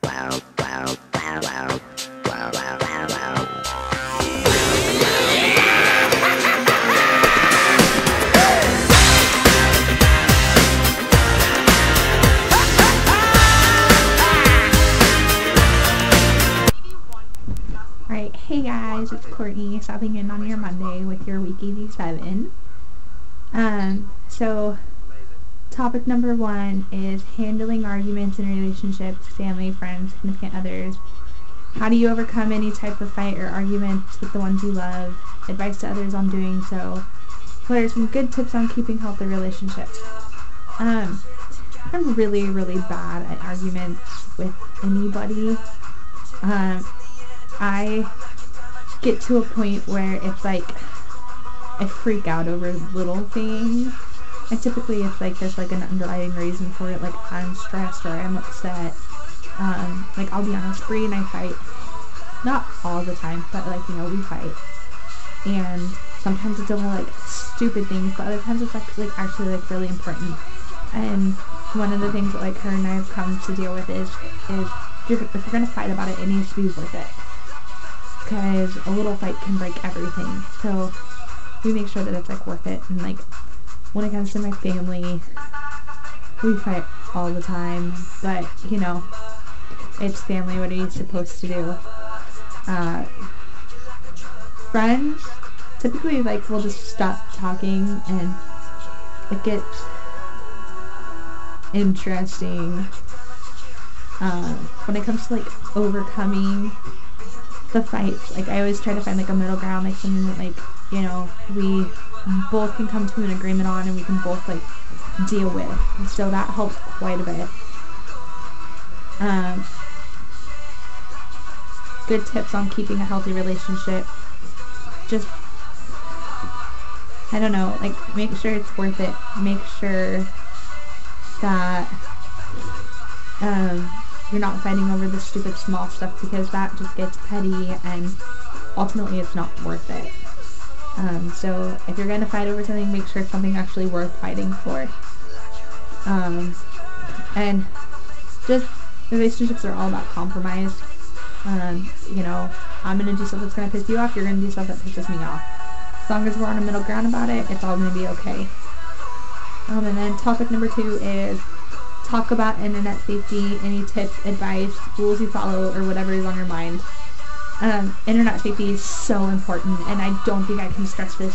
Alright, hey guys, it's Courtney stopping in on your Monday with your week 87. So topic number 1 is handling arguments in relationships, family, friends, significant others. How do you overcome any type of fight or arguments with the ones you love? Advice to others on doing so. What are some good tips on keeping healthy relationships? I'm really bad at arguments with anybody. I get to a point where it's like I freak out over little things. And typically it's like there's like an underlying reason for it, like I'm stressed or I'm upset. Like I'll be on a spree and I fight. Not all the time, but like, you know, we fight. And sometimes it's over like stupid things, but other times it's like actually like really important. And one of the things that like her and I have come to deal with is if you're gonna fight about it, it needs to be worth it. Because a little fight can break everything. So we make sure that it's like worth it. And like when it comes to my family, we fight all the time, but you know, it's family. What are you supposed to do? Friends, typically like we'll just stop talking and it gets interesting. When it comes to like overcoming the fights, like I always try to find like a middle ground, like something that like, you know, we both can come to an agreement on and we can both like deal with. And so that helps quite a bit. Good tips on keeping a healthy relationship. Just, I don't know, like make sure it's worth it. Make sure that you're not fighting over the stupid small stuff, because that just gets petty and ultimately it's not worth it. So if you're gonna fight over something, make sure it's something actually worth fighting for. And just relationships are all about compromise. You know, I'm gonna do stuff that's gonna piss you off, you're gonna do stuff that pisses me off. As long as we're on a middle ground about it, it's all gonna be okay. And then topic number 2 is talk about internet safety, any tips, advice, rules you follow, or whatever is on your mind. Internet safety is so important, and I don't think I can stress this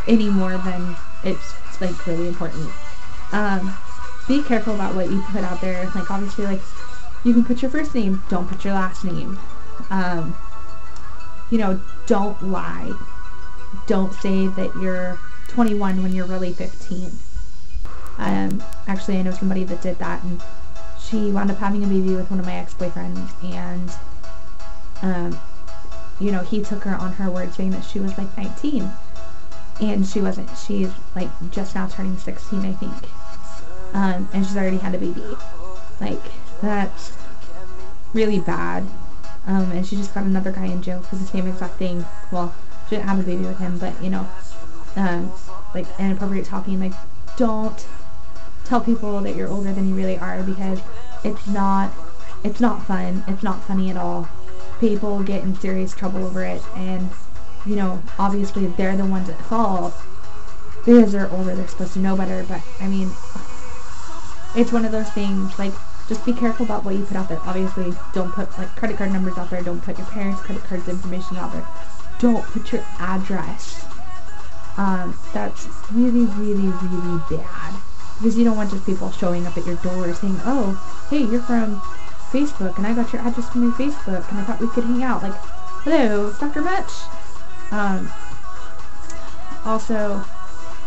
any more than it's like really important. Be careful about what you put out there. Like obviously, like you can put your first name, don't put your last name. You know, don't lie. Don't say that you're 21 when you're really 15. Actually, I know somebody that did that, and she wound up having a baby with one of my ex-boyfriends, and you know, he took her on her word saying that she was like 19, and she wasn't. She's like just now turning 16, I think, and she's already had a baby. Like, that's really bad. And she just got another guy in jail for the same exact thing. Well, she didn't have a baby with him, but you know, like inappropriate talking. Like, don't tell people that you're older than you really are, because it's not fun. It's not funny at all. People get in serious trouble over it, and you know, obviously they're the ones at fault because they're older, they're supposed to know better. But I mean, it's one of those things, like, just be careful about what you put out there. Obviously, don't put like credit card numbers out there, don't put your parents' credit cards information out there, don't put your address. That's really bad, because you don't want just people showing up at your door saying, oh, hey, you're from Facebook, and I got your address from your Facebook, and I thought we could hang out. Like, hello, it's Dr. Much. Also,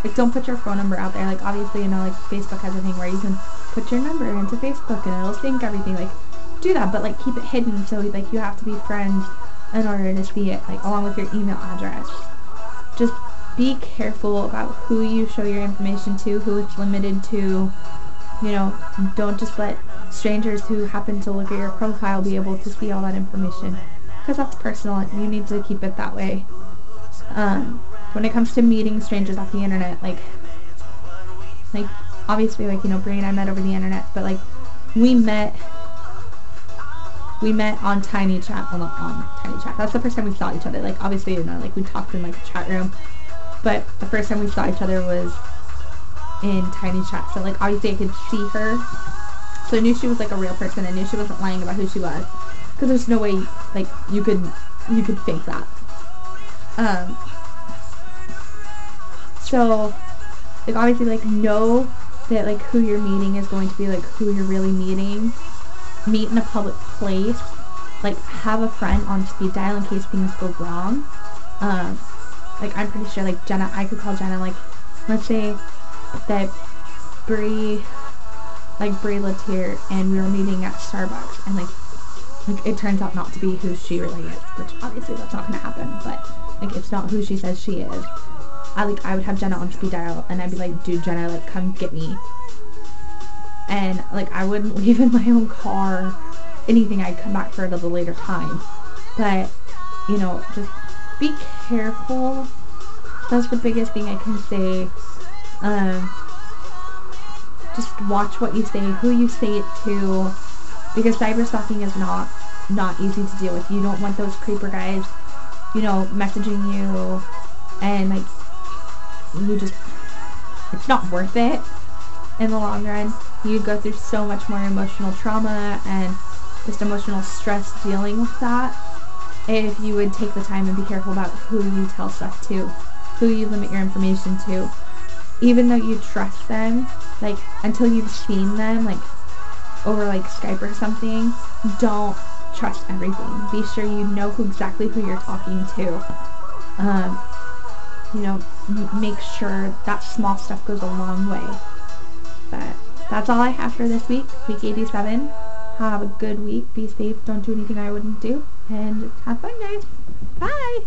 like, don't put your phone number out there. Like, obviously, you know, like, Facebook has a thing where you can put your number into Facebook, and it'll sync everything. Like, do that, but, like, keep it hidden, so, like, you have to be friends in order to see it, like, along with your email address. Just be careful about who you show your information to, who it's limited to. You know, don't just let strangers who happen to look at your profile be able to see all that information, because that's personal and you need to keep it that way. When it comes to meeting strangers off the internet, like obviously, like, you know, Brie and I met over the internet, but like we met we met on Tiny Chat. Well, not on Tiny Chat. That's the first time we saw each other. Like, obviously, you know, like, we talked in, like, a chat room. But the first time we saw each other was in Tiny Chat. So, like, obviously I could see her. So I knew she was, like, a real person. I knew she wasn't lying about who she was. Because there's no way, like, you could fake that. So, like, obviously, like, know that, like, who you're meeting is going to be, like, who you're really meeting. Meet in a public place. Like, have a friend on speed dial in case things go wrong. Like, I'm pretty sure, like, Jenna, I could call Jenna, like, let's say that Bree lived here, and we were meeting at Starbucks, and, like, it turns out not to be who she really is, which obviously that's not gonna happen, but, like, it's not who she says she is. I would have Jenna on speed dial, and I'd be like, dude, Jenna, like, come get me. And, like, I wouldn't leave in my own car, anything. I'd come back for it at a later time. But, you know, just be careful. That's the biggest thing I can say. Just watch what you say, who you say it to, because cyberstalking is not easy to deal with. You don't want those creeper guys, you know, messaging you, and, like, it's not worth it in the long run. You'd go through so much more emotional trauma and just emotional stress dealing with that if you would take the time and be careful about who you tell stuff to, who you limit your information to. Even though you trust them, like, until you've seen them, like, over, like, Skype or something, don't trust everything. Be sure you know exactly who you're talking to. You know, make sure that small stuff goes a long way. But that's all I have for this week, week 87. Have a good week. Be safe. Don't do anything I wouldn't do. And have fun, guys. Bye!